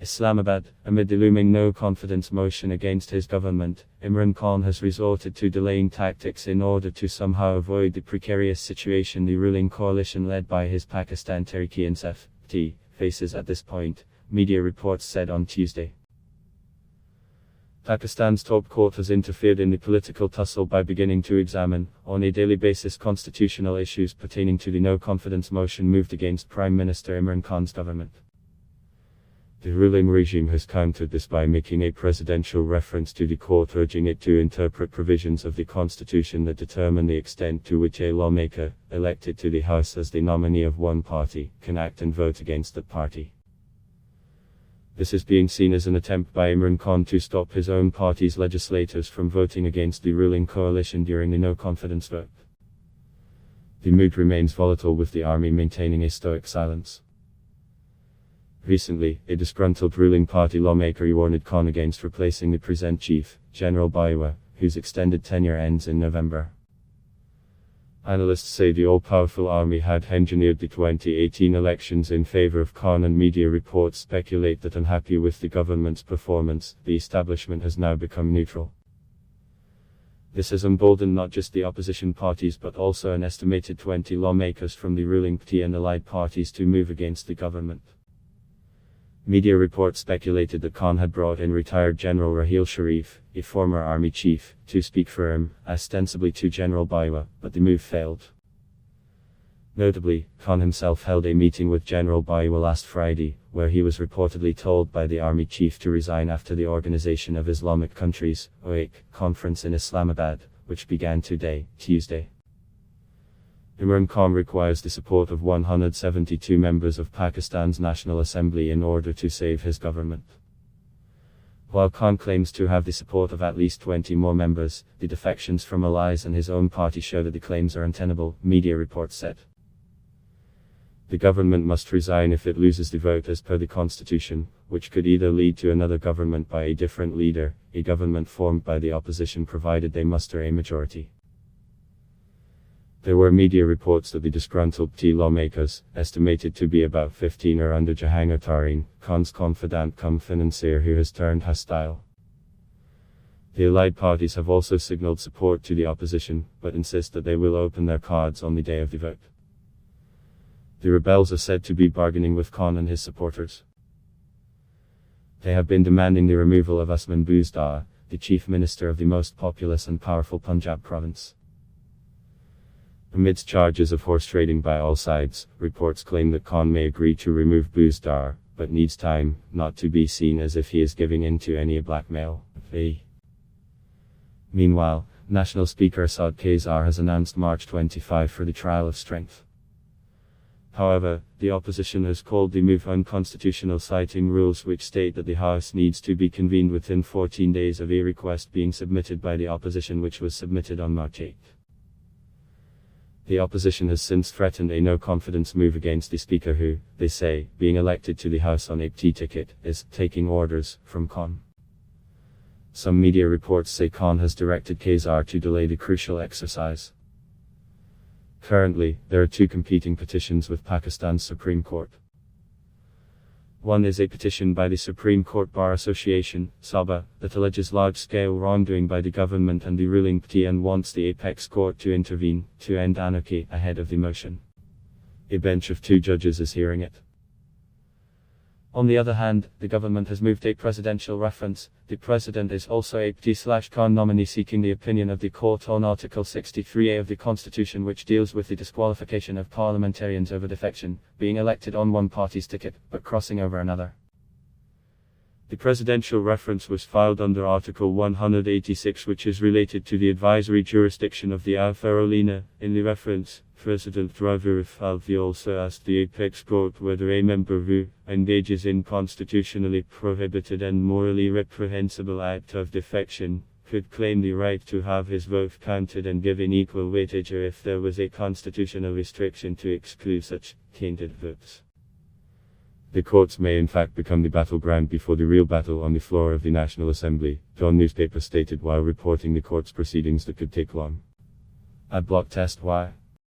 Islamabad, amid the looming no-confidence motion against his government, Imran Khan has resorted to delaying tactics in order to somehow avoid the precarious situation the ruling coalition led by his Pakistan Tehreek-e-Insaf faces at this point, media reports said on Tuesday. Pakistan's top court has interfered in the political tussle by beginning to examine, on a daily basis, constitutional issues pertaining to the no-confidence motion moved against Prime Minister Imran Khan's government. The ruling regime has countered this by making a presidential reference to the court, urging it to interpret provisions of the constitution that determine the extent to which a lawmaker, elected to the House as the nominee of one party, can act and vote against that party. This is being seen as an attempt by Imran Khan to stop his own party's legislators from voting against the ruling coalition during the no-confidence vote. The mood remains volatile, with the army maintaining a stoic silence. Recently, a disgruntled ruling party lawmaker warned Khan against replacing the present chief, General Bajwa, whose extended tenure ends in November. Analysts say the all-powerful army had engineered the 2018 elections in favor of Khan, and media reports speculate that, unhappy with the government's performance, the establishment has now become neutral. This has emboldened not just the opposition parties but also an estimated 20 lawmakers from the ruling party and allied parties to move against the government. Media reports speculated that Khan had brought in retired General Raheel Sharif, a former army chief, to speak for him, ostensibly to General Bajwa, but the move failed. Notably, Khan himself held a meeting with General Bajwa last Friday, where he was reportedly told by the army chief to resign after the Organization of Islamic Countries (OIC) conference in Islamabad, which began today, Tuesday. Imran Khan requires the support of 172 members of Pakistan's National Assembly in order to save his government. While Khan claims to have the support of at least 20 more members, the defections from allies and his own party show that the claims are untenable, media reports said. The government must resign if it loses the vote as per the constitution, which could either lead to another government by a different leader, a government formed by the opposition provided they muster a majority. There were media reports that the disgruntled lawmakers, estimated to be about 15, are under Jahangir Tareen, Khan's confidant cum financier, who has turned hostile. The allied parties have also signaled support to the opposition, but insist that they will open their cards on the day of the vote. The rebels are said to be bargaining with Khan and his supporters. They have been demanding the removal of Usman Buzdar, the chief minister of the most populous and powerful Punjab province. Amidst charges of horse trading by all sides, reports claim that Khan may agree to remove Buzdar, but needs time, not to be seen as if he is giving in to any blackmail. Meanwhile, National Speaker Saad Khazar has announced March 25 for the trial of strength. However, the opposition has called the move unconstitutional, citing rules which state that the House needs to be convened within 14 days of a request being submitted by the opposition, which was submitted on March 8. The opposition has since threatened a no-confidence move against the speaker who, they say, being elected to the House on a ticket, is taking orders from Khan. Some media reports say Khan has directed Khazar to delay the crucial exercise. Currently, there are two competing petitions with Pakistan's Supreme Court. One is a petition by the Supreme Court Bar Association, SABA, that alleges large-scale wrongdoing by the government and the ruling party and wants the apex court to intervene, to end anarchy, ahead of the motion. A bench of 2 judges is hearing it. On the other hand, the government has moved a presidential reference. The president is also a party/Khan nominee seeking the opinion of the court on Article 63A of the Constitution, which deals with the disqualification of parliamentarians over defection, being elected on one party's ticket, but crossing over another. The presidential reference was filed under Article 186, which is related to the advisory jurisdiction of the Al-Farolina. In the reference, President Ravi also asked the apex court whether a member who engages in constitutionally prohibited and morally reprehensible act of defection could claim the right to have his vote counted and given equal weightage, or if there was a constitutional restriction to exclude such tainted votes. The courts may in fact become the battleground before the real battle on the floor of the National Assembly, Dawn newspaper stated while reporting the court's proceedings that could take long. Adblock test why.